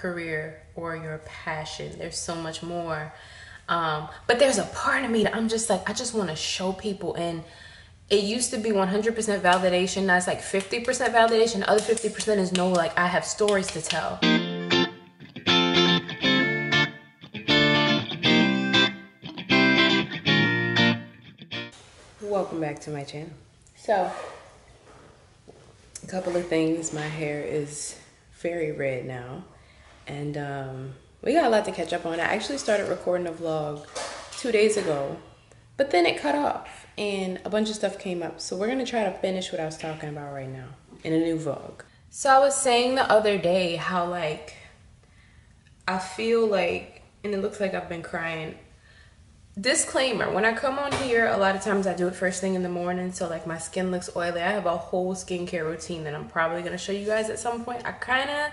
career or your passion. There's so much more. But there's a part of me that I'm just like, I just want to show people. And it used to be 100% validation. Now it's like 50% validation. The other 50% is no, like, I have stories to tell. Welcome back to my channel. So, a couple of things. My hair is very red now. And we got a lot to catch up on. I actually started recording a vlog 2 days ago, but then it cut off and a bunch of stuff came up. So we're gonna try to finish what I was talking about right now in a new vlog. So I was saying the other day how, like, I feel like, and it looks like I've been crying. Disclaimer, when I come on here, a lot of times I do it first thing in the morning, so like my skin looks oily. I have a whole skincare routine that I'm probably gonna show you guys at some point. I kinda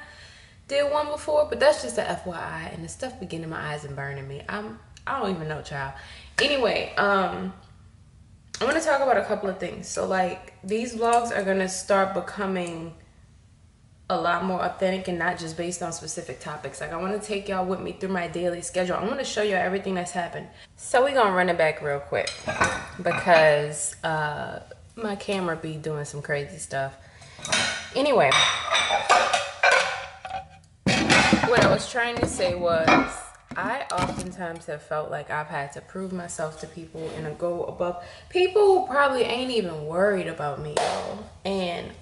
did one before, but that's just a FYI, and the stuff be getting in my eyes and burning me. I don't even know, child. Anyway, I want to talk about a couple of things. So, like, these vlogs are gonna start becoming a lot more authentic and not just based on specific topics. Like, I want to take y'all with me through my daily schedule. I want to show you everything that's happened. So we're gonna run it back real quick because my camera be doing some crazy stuff. Anyway, what I was trying to say was, I oftentimes have felt like I've had to prove myself to people and go above people who probably ain't even worried about me, y'all. And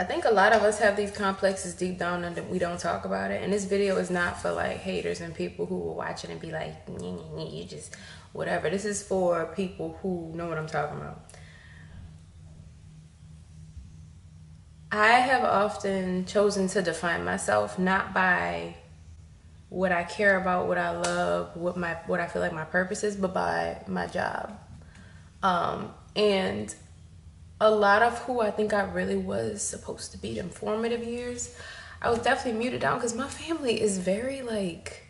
I think a lot of us have these complexes deep down and we don't talk about it. And this video is not for like haters and people who will watch it and be like, you just whatever. This is for people who know what I'm talking about. I have often chosen to define myself not by what I care about, what I love, what I feel like my purpose is, but by my job. And a lot of who I think I really was supposed to be, the formative years, I was definitely muted down because my family is very like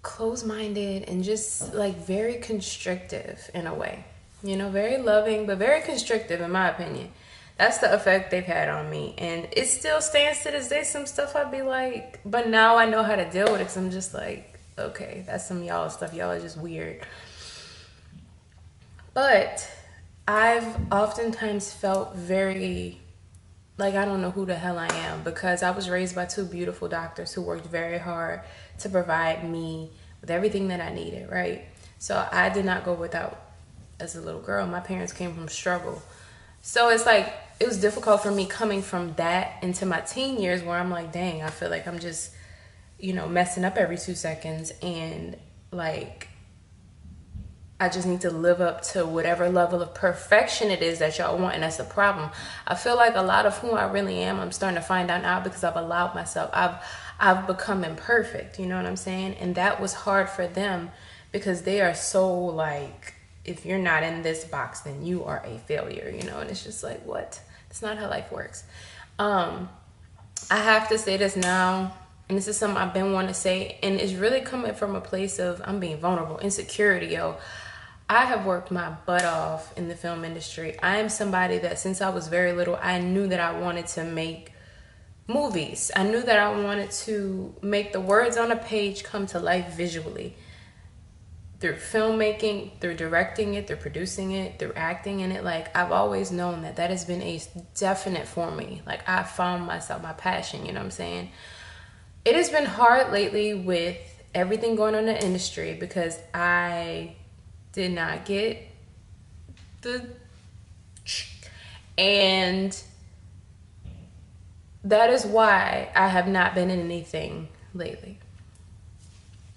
close-minded and just like very constrictive in a way. You know, very loving, but very constrictive in my opinion. That's the effect they've had on me. And it still stands to this day. Some stuff I'd be like, but now I know how to deal with it because I'm just like, okay, that's some y'all stuff. Y'all are just weird. But I've oftentimes felt very like I don't know who the hell I am because I was raised by two beautiful doctors who worked very hard to provide me with everything that I needed, right? So I did not go without as a little girl. My parents came from struggle. So it's like, it was difficult for me coming from that into my teen years where I'm like, dang, I feel like I'm just, you know, messing up every 2 seconds and like, I just need to live up to whatever level of perfection it is that y'all want, and that's the problem. I feel like a lot of who I really am, I'm starting to find out now because I've allowed myself. I've become imperfect, you know what I'm saying? And that was hard for them because they are so like, if you're not in this box, then you are a failure, you know? And it's just like, what? That's not how life works. I have to say this now, and this is something I've been wanting to say, and it's really coming from a place of, I'm being vulnerable, insecurity, yo. I have worked my butt off in the film industry. I am somebody that since I was very little, I knew that I wanted to make movies. I knew that I wanted to make the words on a page come to life visually. Through filmmaking, through directing it, through producing it, through acting in it. Like, I've always known that has been a definite for me. Like, I found myself, my passion, you know what I'm saying? It has been hard lately with everything going on in the industry because I did not get and that is why I have not been in anything lately,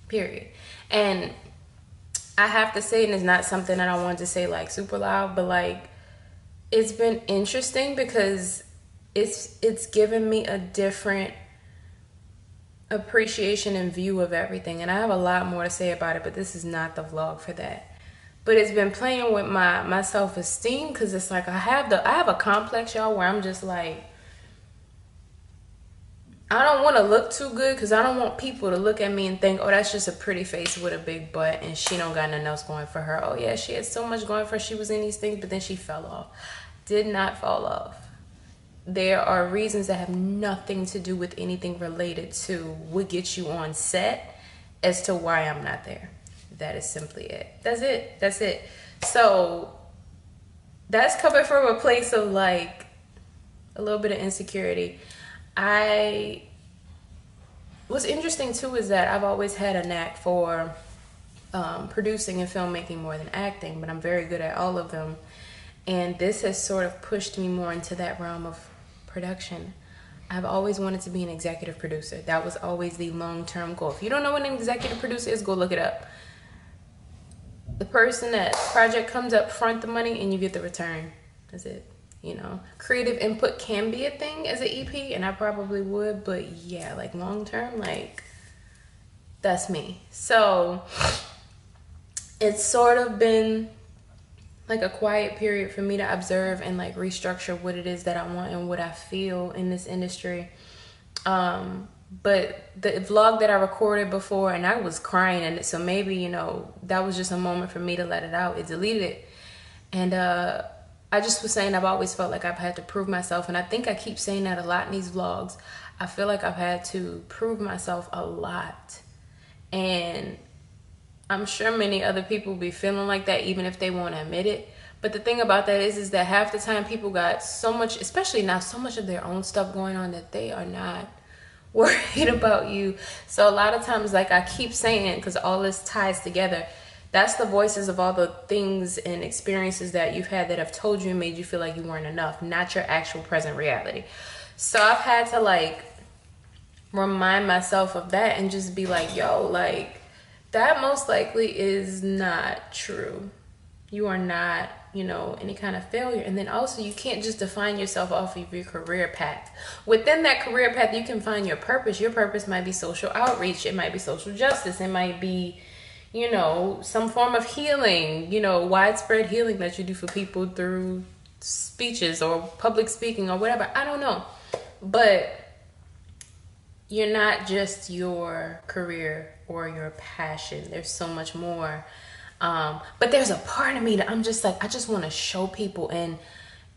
period. And I have to say, and it's not something that I want to say like super loud, but like it's been interesting because it's given me a different appreciation and view of everything. And I have a lot more to say about it, but this is not the vlog for that. But it's been playing with my self-esteem because it's like I have a complex, y'all, where I'm just like, I don't want to look too good because I don't want people to look at me and think, oh, that's just a pretty face with a big butt and she don't got nothing else going for her. Oh, yeah, she had so much going for her. She was in these things, but then she fell off. Did not fall off. there are reasons that have nothing to do with anything related to what gets you on set as to why I'm not there. That is simply it. That's it. That's it. So that's coming from a place of like a little bit of insecurity. What's interesting too is that I've always had a knack for producing and filmmaking more than acting, but I'm very good at all of them. And this has sort of pushed me more into that realm of production. I've always wanted to be an executive producer. That was always the long-term goal. If you don't know what an executive producer is, go look it up. The person that project comes up front the money and you get the return. That's it. You know, creative input can be a thing as an EP, and I probably would, but yeah, like long-term, like that's me. So it's sort of been like a quiet period for me to observe and like restructure what it is that I want and what I feel in this industry. But the vlog that I recorded before, and I was crying in it, so maybe, you know, that was just a moment for me to let it out. It deleted it. And I just was saying I've always felt like I've had to prove myself, and I think I keep saying that a lot in these vlogs. I feel like I've had to prove myself a lot. And I'm sure many other people be feeling like that even if they won't admit it. But the thing about that is that half the time people got so much, especially now, so much of their own stuff going on that they are not worried about you. So a lot of times, like I keep saying, because all this ties together, that's the voices of all the things and experiences that you've had that have told you and made you feel like you weren't enough, not your actual present reality. So I've had to like remind myself of that and just be like, yo, like that most likely is not true. You are not, you know, any kind of failure. And then also you can't just define yourself off of your career path. Within that career path, you can find your purpose. Your purpose might be social outreach. It might be social justice. It might be, you know, some form of healing, you know, widespread healing that you do for people through speeches or public speaking or whatever. I don't know. But you're not just your career or your passion. There's so much more. But there's a part of me that I'm just like, I just want to show people. And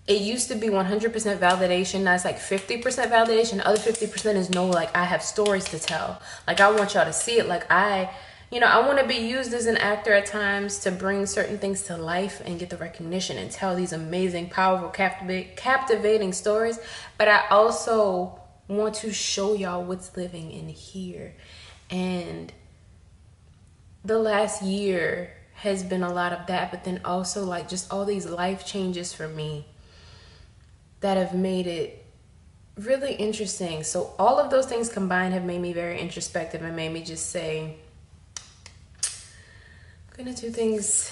it used to be 100% validation. Now it's like 50% validation. The other 50% is no, like I have stories to tell. Like I want y'all to see it. Like I want to be used as an actor at times to bring certain things to life and get the recognition and tell these amazing, powerful, captivating stories. But I also want to show y'all what's living in here. And the last year has been a lot of that, but then also like just all these life changes for me that have made it really interesting. So all of those things combined have made me very introspective and made me just say, I'm gonna do things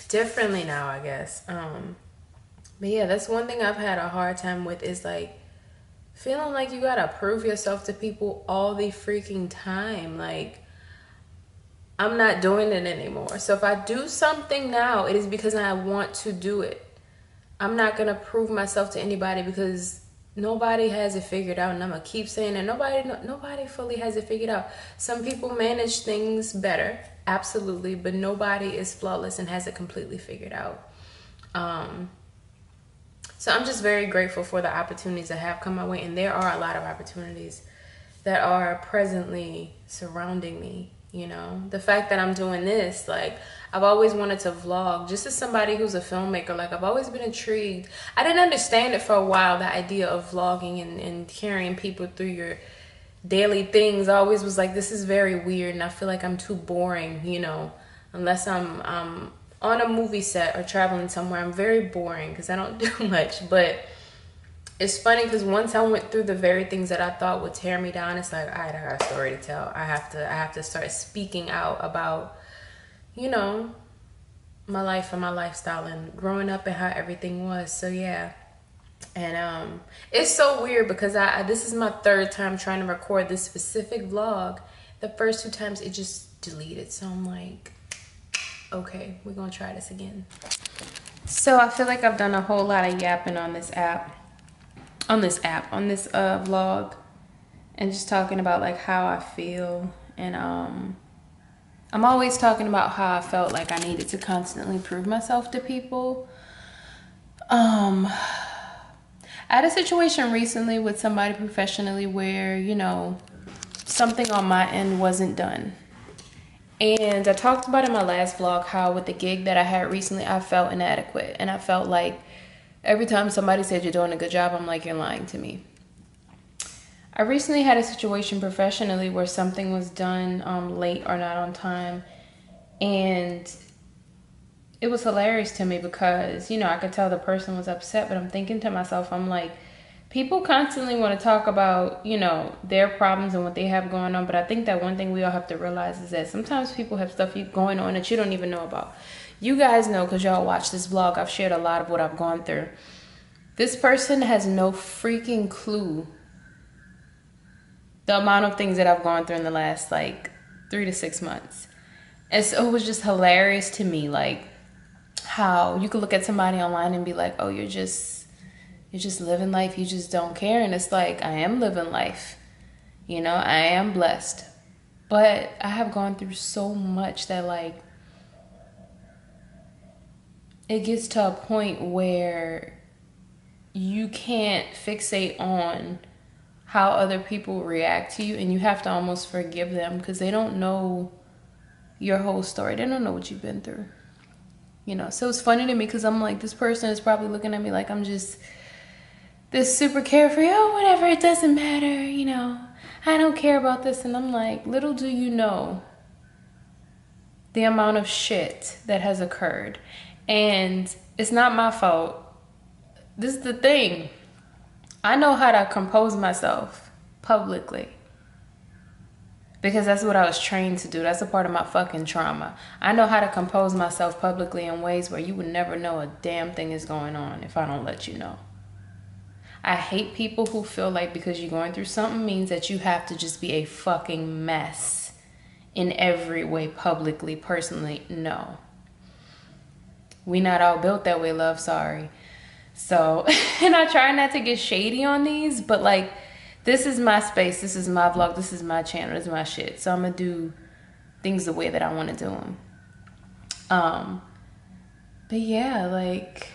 differently now, I guess. But yeah, that's one thing I've had a hard time with, is like feeling like you gotta prove yourself to people all the freaking time. Like I'm not doing it anymore. So if I do something now, it is because I want to do it. I'm not gonna prove myself to anybody because nobody has it figured out. And I'm gonna keep saying that nobody fully has it figured out. Some people manage things better, absolutely, but nobody is flawless and has it completely figured out. So I'm just very grateful for the opportunities that have come my way, and there are a lot of opportunities that are presently surrounding me. You know, the fact that I'm doing this, like I've always wanted to vlog, just as somebody who's a filmmaker. Like I've always been intrigued. I didn't understand it for a while, the idea of vlogging and carrying people through your daily things. I always was like, this is very weird, and I feel like I'm too boring, you know, unless I'm on a movie set or traveling somewhere. I'm very boring because I don't do much. But it's funny because once I went through the very things that I thought would tear me down, it's like, all right, I got a story to tell. I have to start speaking out about, you know, my life and my lifestyle and growing up and how everything was. So yeah. And it's so weird because this is my third time trying to record this specific vlog. The first 2 times it just deleted. So I'm like, okay, we're gonna try this again. So I feel like I've done a whole lot of yapping on this vlog, and just talking about like how I feel. And I'm always talking about how I felt like I needed to constantly prove myself to people. I I had a situation recently with somebody professionally where, you know, something on my end wasn't done. And I talked about in my last vlog how with the gig that I had recently, I felt inadequate. And I felt like every time somebody said you're doing a good job, I'm like, you're lying to me. I recently had a situation professionally where something was done late or not on time. And it was hilarious to me because, you know, I could tell the person was upset, but I'm thinking to myself, I'm like, people constantly want to talk about, you know, their problems and what they have going on. But I think that one thing we all have to realize is that sometimes people have stuff going on that you don't even know about. You guys know because y'all watch this vlog. I've shared a lot of what I've gone through. This person has no freaking clue the amount of things that I've gone through in the last like 3 to 6 months. And so it was just hilarious to me, like how you could look at somebody online and be like, oh, you're just living life, you just don't care. And it's like, I am living life, you know, I am blessed, but I have gone through so much that like it gets to a point where you can't fixate on how other people react to you, and you have to almost forgive them because they don't know your whole story. They don't know what you've been through, you know. So it's funny to me because I'm like, this person is probably looking at me like I'm just this super carefree, oh, whatever, it doesn't matter, you know, I don't care about this. And I'm like, little do you know the amount of shit that has occurred. And it's not my fault. This is the thing. I know how to compose myself publicly because that's what I was trained to do. That's a part of my fucking trauma. I know how to compose myself publicly in ways where you would never know a damn thing is going on if I don't let you know. I hate people who feel like because you're going through something means that you have to just be a fucking mess in every way, publicly, personally. No. We not all built that way, love, sorry. So, and I try not to get shady on these, but like, this is my space, this is my vlog, this is my channel, this is my shit. So I'm gonna do things the way that I want to do them. But yeah, like,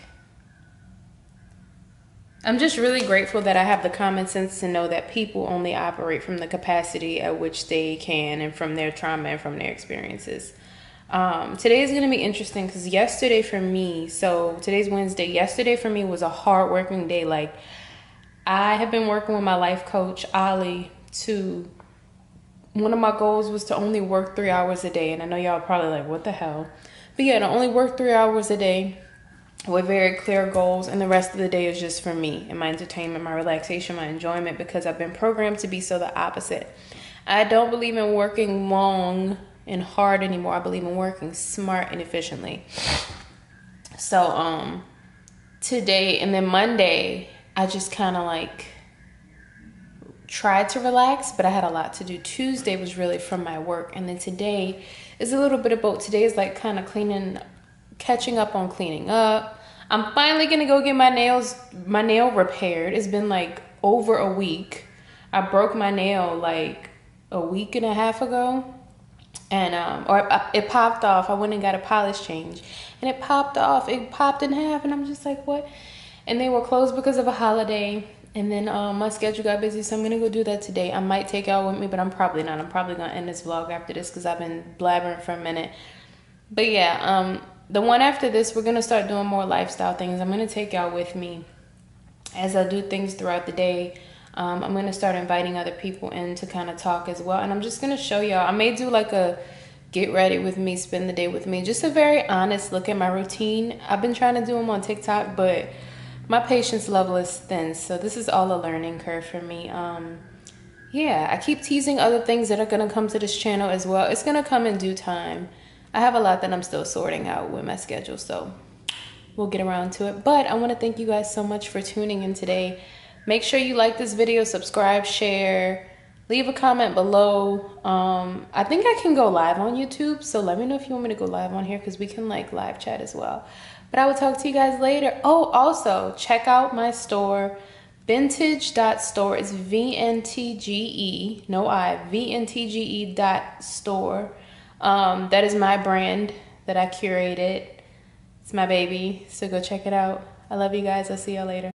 I'm just really grateful that I have the common sense to know that people only operate from the capacity at which they can and from their trauma and from their experiences. Today is going to be interesting because yesterday for me, so today's Wednesday, yesterday for me was a hard working day. Like, I have been working with my life coach, Ali, one of my goals was to only work 3 hours a day. And I know y'all probably like, what the hell? But yeah, to only work 3 hours a day with very clear goals. And the rest of the day is just for me and my entertainment, my relaxation, my enjoyment, because I've been programmed to be so the opposite. I don't believe in working long and hard anymore. I believe in working smart and efficiently. So today and then Monday, I just kind of like tried to relax, but I had a lot to do. Tuesday was really from my work, and then today is a little bit of both. Today is like kind of catching up on cleaning up. I'm finally gonna go get my nail repaired. It's been like over a week. I broke my nail like a week and a half ago. And it popped off. I went and got a polish change, and it popped off. It popped in half, and I'm just like, what? And they were closed because of a holiday. And then my schedule got busy, so I'm gonna go do that today. I might take y'all with me, but I'm probably not. I'm probably gonna end this vlog after this because I've been blabbering for a minute. But yeah, the one after this, we're gonna start doing more lifestyle things. I'm gonna take y'all with me as I do things throughout the day. I'm going to start inviting other people in to kind of talk as well. And I'm just going to show y'all. I may do like a get ready with me, spend the day with me. Just a very honest look at my routine. I've been trying to do them on TikTok, but my patience level is thin. So this is all a learning curve for me. Yeah, I keep teasing other things that are going to come to this channel as well. It's going to come in due time. I have a lot that I'm still sorting out with my schedule, so we'll get around to it. But I want to thank you guys so much for tuning in today. Make sure you like this video, subscribe, share, leave a comment below. I think I can go live on YouTube, so let me know if you want me to go live on here because we can like live chat as well. But I will talk to you guys later. Oh, also check out my store, vintage.store. It's VNTGE, no I, VNTGE.store. That is my brand that I curated. It's my baby, so go check it out. I love you guys. I'll see y'all later.